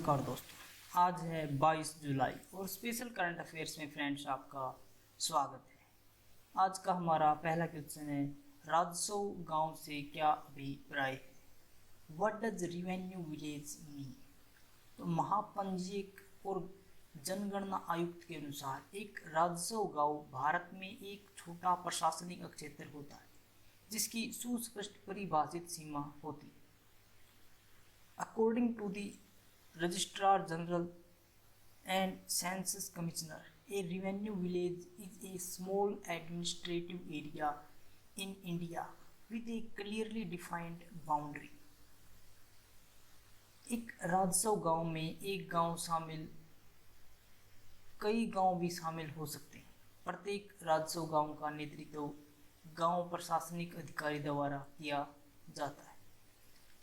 नमस्कार दोस्तों, आज है 22 जुलाई और स्पेशल करंट अफेयर्स में फ्रेंड्स आपका स्वागत है। आज का हमारा पहला क्वेश्चन है, राजस्व गांव से क्या अभिप्राय है? What does revenue village mean? तो महापंजीयक और जनगणना आयुक्त के अनुसार एक राजस्व गांव भारत में एक छोटा प्रशासनिक क्षेत्र होता है जिसकी सुस्पष्ट परिभाषित सीमा होती है। According to the Registrar General and Census Commissioner, a revenue village is a small administrative area in India with a clearly defined boundary. एक राजस्व गांव में एक गांव शामिल कई गांव भी शामिल हो सकते हैं। प्रत्येक राजस्व गांव का नेतृत्व गांव प्रशासनिक अधिकारी द्वारा किया जाता है।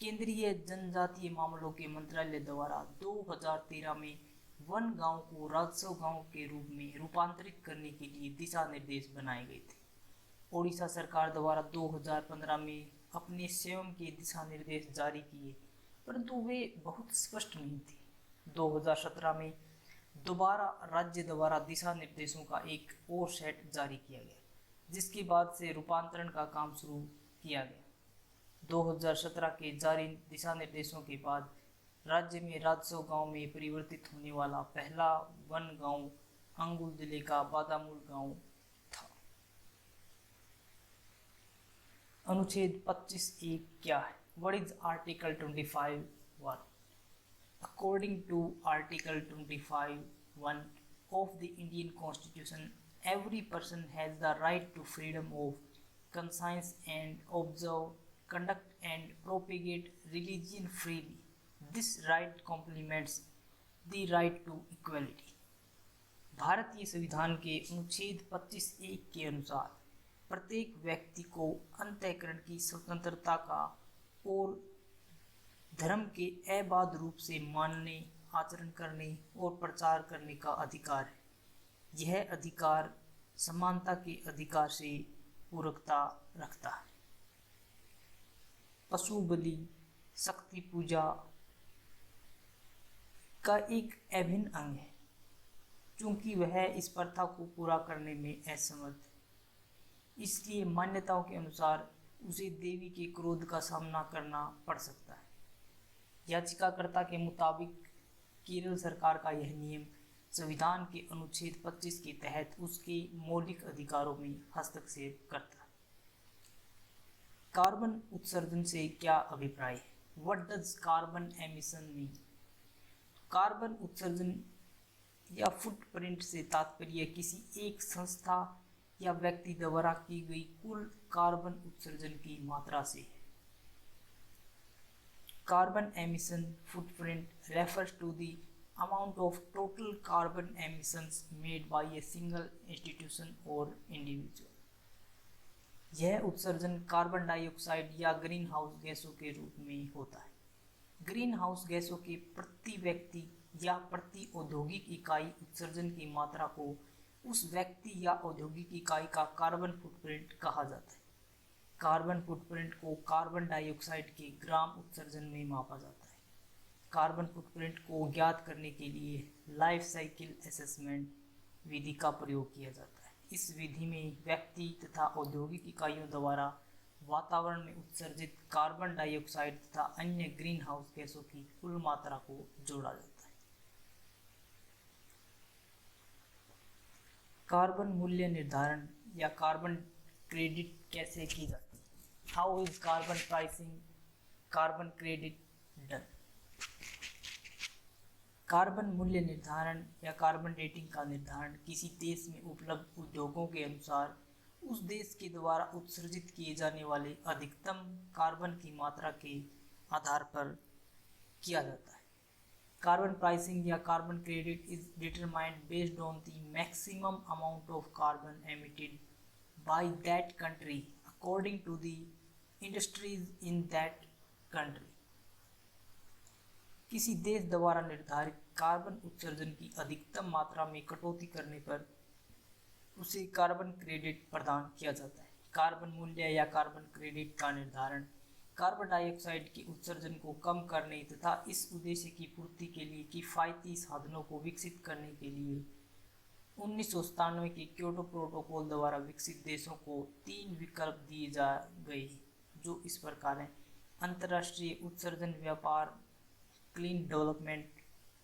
केंद्रीय जनजातीय मामलों के मंत्रालय द्वारा 2013 में वन गांव को राजस्व गांव के रूप में रूपांतरित करने के लिए दिशा निर्देश बनाए गए थे। ओडिशा सरकार द्वारा 2015 में अपने स्वयं के दिशा निर्देश जारी किए, परंतु वे बहुत स्पष्ट नहीं थे। 2017 में दोबारा राज्य द्वारा दिशा निर्देशों का एक और सेट जारी किया गया, जिसके बाद से रूपांतरण का काम शुरू किया गया। 2017 के जारी दिशा निर्देशों के बाद राज्य में राजस्व गांव में परिवर्तित होने वाला पहला वन गांव अंगुल जिले का बादामूल गांव था। अनुच्छेद 25(1) क्या है? What is article 25(1)? According to article 25(1) of the Indian constitution, every person has the right to freedom of conscience and observe, conduct and propagate religion freely. This right complements the right to equality. भारतीय संविधान के अनुच्छेद 25(1) के अनुसार प्रत्येक व्यक्ति को अंतःकरण की स्वतंत्रता का और धर्म के अबाध रूप से मानने, आचरण करने और प्रचार करने का अधिकार है। यह अधिकार समानता के अधिकार से पूरकता रखता है। पशु बलि शक्ति पूजा का एक अभिन्न अंग है, क्योंकि वह इस प्रथा को पूरा करने में असमर्थ है। इसलिए मान्यताओं के अनुसार उसे देवी के क्रोध का सामना करना पड़ सकता है। याचिकाकर्ता के मुताबिक केरल सरकार का यह नियम संविधान के अनुच्छेद 25 के तहत उसके मौलिक अधिकारों में हस्तक्षेप करता है। कार्बन उत्सर्जन से क्या अभिप्राय है? What does carbon emission mean? Carbon उत्सर्जन या फुटप्रिंट से तात्पर्य किसी एक संस्था या व्यक्ति द्वारा की गई कुल कार्बन उत्सर्जन की मात्रा से है। Carbon emission footprint refers to the amount of total carbon emissions made by a single institution or individual. यह उत्सर्जन कार्बन डाइऑक्साइड या ग्रीन हाउस गैसों के रूप में होता है। ग्रीन हाउस गैसों के प्रति व्यक्ति या प्रति औद्योगिक इकाई उत्सर्जन की मात्रा को उस व्यक्ति या औद्योगिक इकाई का कार्बन फुटप्रिंट कहा जाता है। कार्बन फुटप्रिंट को कार्बन डाइऑक्साइड के ग्राम उत्सर्जन में मापा जाता है। कार्बन फुटप्रिंट को ज्ञात करने के लिए लाइफ साइकिल असेसमेंट विधि का प्रयोग किया जाता है। इस विधि में व्यक्ति तथा औद्योगिक इकाइयों द्वारा वातावरण में उत्सर्जित कार्बन डाइऑक्साइड तथा अन्य ग्रीन हाउस गैसों की कुल मात्रा को जोड़ा जाता है। कार्बन मूल्य निर्धारण या कार्बन क्रेडिट कैसे की जाती है? How is carbon pricing, carbon credit done? Carbon मूल्य निर्धारण या कार्बन रेटिंग का निर्धारण किसी देश में उपलब्ध उद्योगों के अनुसार उस देश के द्वारा उत्सर्जित किए जाने वाले अधिकतम कार्बन की मात्रा के आधार पर किया जाता है। कार्बन प्राइसिंग या carbon credit is determined based on the maximum amount of carbon emitted by that country according to the industries in that country. किसी देश द्वारा निर्धारित कार्बन उत्सर्जन की अधिकतम मात्रा में कटौती करने पर उसे कार्बन क्रेडिट प्रदान किया जाता है। कार्बन मूल्य या कार्बन क्रेडिट का निर्धारण कार्बन डाइऑक्साइड के उत्सर्जन को कम करने तथा इस उद्देश्य की पूर्ति के लिए किफ़ायती साधनों को विकसित करने के लिए 1997 के क्योटो प्रोटोकॉल द्वारा विकसित देशों को 3 विकल्प दिए जा गए, जो इस प्रकार हैं। अंतर्राष्ट्रीय उत्सर्जन व्यापार क्लीन डेवलपमेंट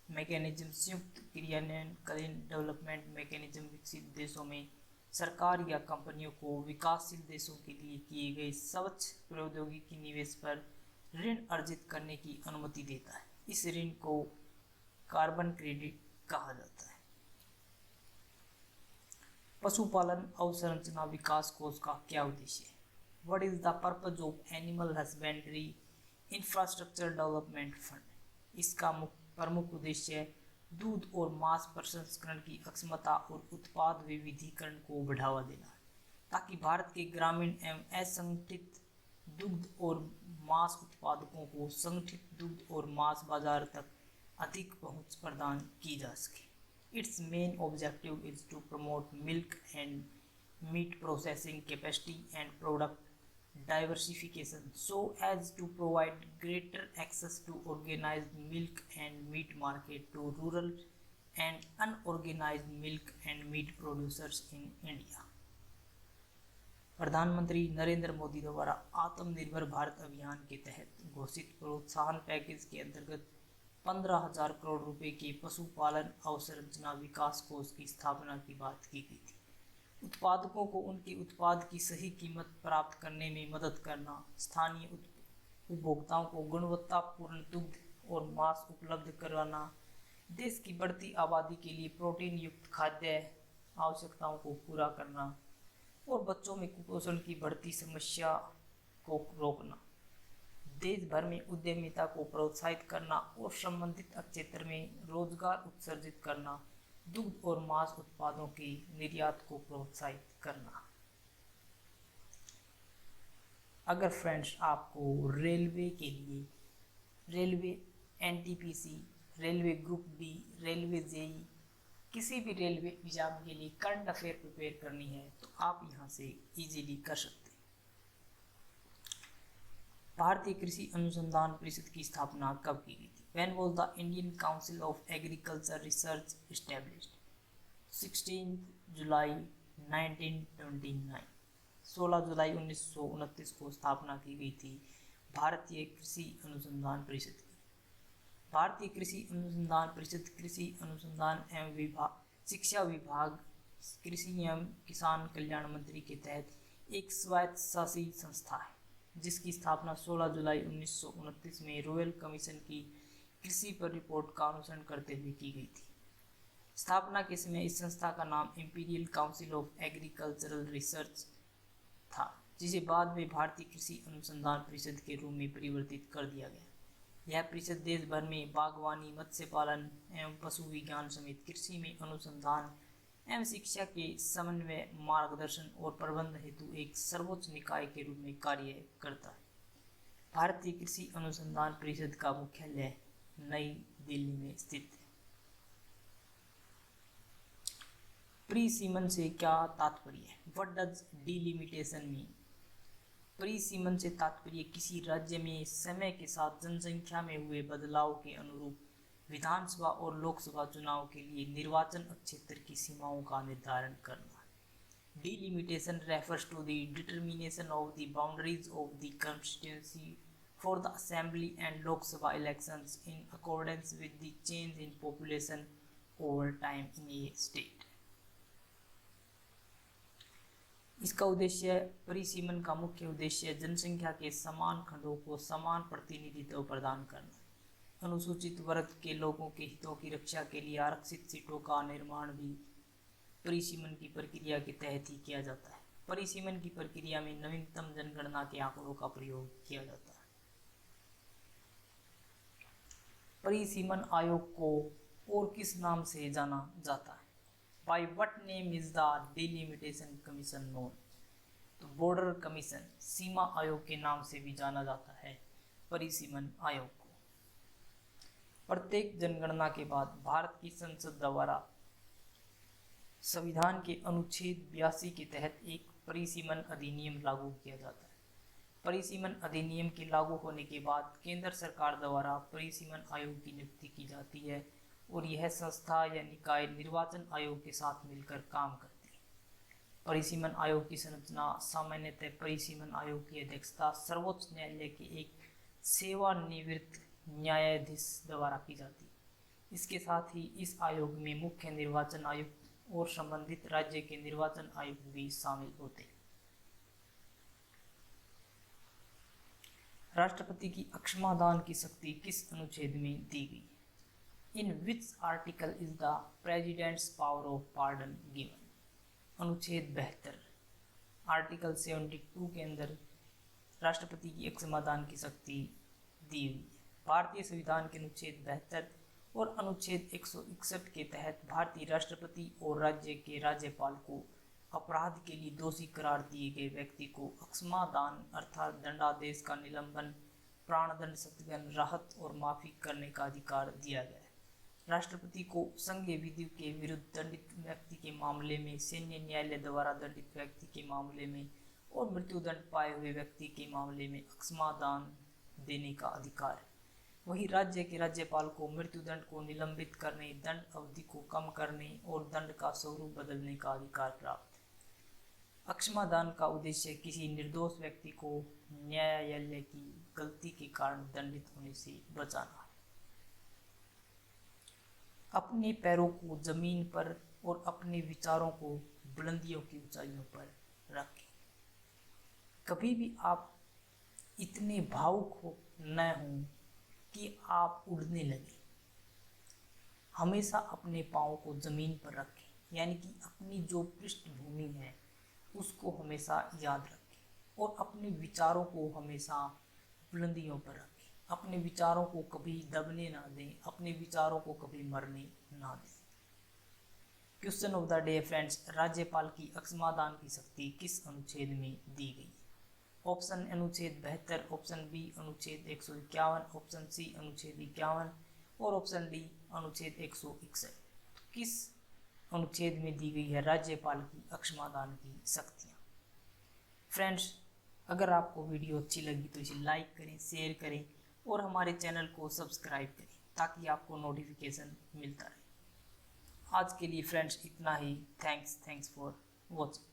मैकेनिज्म, संयुक्त क्रियान्वयन क्लीन डेवलपमेंट मैकेनिज्म विकसित देशों में सरकार या कंपनियों को विकासशील देशों के लिए किए गए स्वच्छ प्रौद्योगिकी निवेश पर ऋण अर्जित करने की अनुमति देता है। इस ऋण को कार्बन क्रेडिट कहा जाता है। पशुपालन अवसंरचना विकास कोष का क्या उद्देश्य है? What is the purpose of animal husbandry infrastructure development fund? इसका प्रमुख उद्देश्य दूध और मांस प्रसंस्करण की अक्षमता और उत्पाद विविधीकरण को बढ़ावा देना है, ताकि भारत के ग्रामीण एवं असंगठित दुग्ध और मांस उत्पादकों को संगठित दुग्ध और मांस बाजार तक अधिक पहुंच प्रदान की जा सके। Its main objective is to promote milk and meat processing capacity and product diversification so as to provide greater access to organized milk and meat market to rural and unorganized milk and meat producers in India. प्रधानमंत्री नरेंद्र मोदी द्वारा आत्मनिर्भर भारत अभियान के तहत घोषित प्रोत्साहन package के अंतर्गत 15,000 करोड़ रुपए के पशुपालन अवसंरचना विकास कोष की स्थापना की बात की गई थी। उत्पादकों को उनके उत्पाद की सही कीमत प्राप्त करने में मदद करना, स्थानीय उपभोक्ताओं को गुणवत्तापूर्ण दुग्ध और मांस उपलब्ध कराना, देश की बढ़ती आबादी के लिए प्रोटीन युक्त खाद्य आवश्यकताओं को पूरा करना और बच्चों में कुपोषण की बढ़ती समस्या को रोकना, देश भर में उद्यमिता को प्रोत्साहित करना और संबंधित क्षेत्र में रोजगार उत्सर्जित करना, दुग्ध और मांस उत्पादों के निर्यात को प्रोत्साहित करना। अगर फ्रेंड्स आपको रेलवे के लिए railway NTPC, railway group D, railway JE, किसी भी रेलवे एग्जाम के लिए करंट अफेयर प्रिपेयर करनी है तो आप यहाँ से इजीली कर सकते हैं। भारतीय कृषि अनुसंधान परिषद की स्थापना कब की गई थी? When was the Indian Council of Agriculture Research established? 16 जुलाई 1929। 16 जुलाई 1929 को स्थापना की गई थी भारतीय कृषि अनुसंधान परिषद की। भारतीय कृषि अनुसंधान परिषद कृषि अनुसंधान एवं शिक्षा विभाग, कृषि एवं किसान कल्याण मंत्री के तहत एक स्वायत्तशासी संस्था है, जिसकी स्थापना 16 जुलाई 1929 में रॉयल कमीशन की कृषि पर रिपोर्ट का अनुसरण करते हुए की गई थी। स्थापना के समय इस संस्था का नाम imperial council of agricultural research था, जिसे बाद में भारतीय कृषि अनुसंधान परिषद के रूप में परिवर्तित कर दिया गया। यह परिषद देश भर में बागवानी, मत्स्य पालन एवं पशु विज्ञान समेत कृषि में अनुसंधान एवं शिक्षा के समन्वय, मार्गदर्शन और प्रबंध हेतु एक सर्वोच्च निकाय के रूप में कार्य करता है। भारतीय कृषि अनुसंधान परिषद का मुख्यालय नई दिल्ली में स्थित है। प्री सीमन से क्या तात्पर्य है? What does delimitation mean? Pre semen से तात्पर्य किसी राज्य में समय के साथ जनसंख्या में हुए बदलाव के अनुरूप विधानसभा और लोकसभा चुनाव के लिए निर्वाचन क्षेत्र की सीमाओं का निर्धारण करना। Delimitation refers to the determination of the boundaries of the constituency for the assembly and Lok Sabha elections in accordance with the change in population over time in a state. इसका उद्देश्य, परिसीमन का मुख्य उद्देश्य जनसंख्या के समान खंडों को समान प्रतिनिधित्व प्रदान करना, अनुसूचित वर्ग के लोगों के हितों की रक्षा के लिए आरक्षित सीटों का निर्माण भी परिसीमन की प्रक्रिया के तहत ही किया जाता है। परिसीमन की प्रक्रिया में नवीनतम जनगणना के आंकड़ों का प्रयोग किया जाता है। परिसीमन आयोग को और किस नाम से जाना जाता है? By what name is the Delimitation Commission known? तो बॉर्डर कमीशन, सीमा आयोग के नाम से भी जाना जाता है परिसीमन आयोग को। प्रत्येक जनगणना के बाद भारत की संसद द्वारा संविधान के अनुच्छेद 82 के तहत एक परिसीमन अधिनियम लागू किया जाता है। परिसीमन अधिनियम के लागू होने के बाद केंद्र सरकार द्वारा परिसीमन आयोग की नियुक्ति की जाती है और यह संस्था या निकाय निर्वाचन आयोग के साथ मिलकर काम करती है। परिसीमन आयोग की संरचना सामान्यतः परिसीमन आयोग की अध्यक्षता सर्वोच्च न्यायालय के एक सेवानिवृत्त न्यायाधीश द्वारा की जाती है। इसके साथ ही इस आयोग में मुख्य निर्वाचन आयुक्त और संबंधित राज्य के निर्वाचन आयुक्त भी शामिल होते हैं। राष्ट्रपति की अक्षमादान की शक्ति किस अनुच्छेद में दी गई है? In which article is the president's power of pardon given? अनुच्छेद 72। आर्टिकल 72 के अंदर राष्ट्रपति की अक्षमादान की शक्ति दी हुई है। भारतीय संविधान के अनुच्छेद 72 और अनुच्छेद 161 के तहत भारतीय राष्ट्रपति और राज्य के राज्यपाल को अपराध के लिए दोषी करार दिए गए व्यक्ति को अक्षमादान अर्थात दंडादेश का निलंबन, प्राणदंड, सत्याग्रह, राहत और माफी करने का अधिकार दिया गया है। राष्ट्रपति को संघीय विधि के विरुद्ध दंडित व्यक्ति के मामले में, सैन्य न्यायालय द्वारा दंडित व्यक्ति के मामले में और मृत्युदंड पाए हुए व्यक्ति के मामले में अक्षमादान देने का अधिकार है। वहीं राज्य के राज्यपाल को मृत्युदंड को निलंबित करने, दंड अवधि को कम करने और दंड का स्वरूप बदलने का अधिकार प्राप्त है। अक्षमादान का उद्देश्य किसी निर्दोष व्यक्ति को न्यायालय की गलती के कारण दंडित होने से बचाना है। अपने पैरों को जमीन पर और अपने विचारों को बुलंदियों की ऊंचाइयों पर रखें। कभी भी आप इतने भावुक न हों कि आप उड़ने लगे। हमेशा अपने पाँव को जमीन पर रखें, यानी कि अपनी जो पृष्ठभूमि है उसको हमेशा याद रखें और अपने विचारों को हमेशा बुलंदियों पर रखें। अपने विचारों को कभी दबने ना दें, अपने विचारों को कभी मरने ना दें। Question of the day friends, राज्यपाल की अक्षमादान की शक्ति किस अनुच्छेद में दी गई है? ऑप्शन अनुच्छेद 72, ऑप्शन बी अनुच्छेद 151, ऑप्शन सी अनुच्छेद 51 और ऑप्शन डी अनुच्छेद 161। किस अनुच्छेद में दी गई है राज्यपाल की अक्षमादान की शक्तियाँ? फ्रेंड्स, अगर आपको वीडियो अच्छी लगी तो इसे लाइक करें, शेयर करें और हमारे चैनल को सब्सक्राइब करें ताकि आपको नोटिफिकेशन मिलता रहे। आज के लिए फ्रेंड्स इतना ही। Thanks for watching.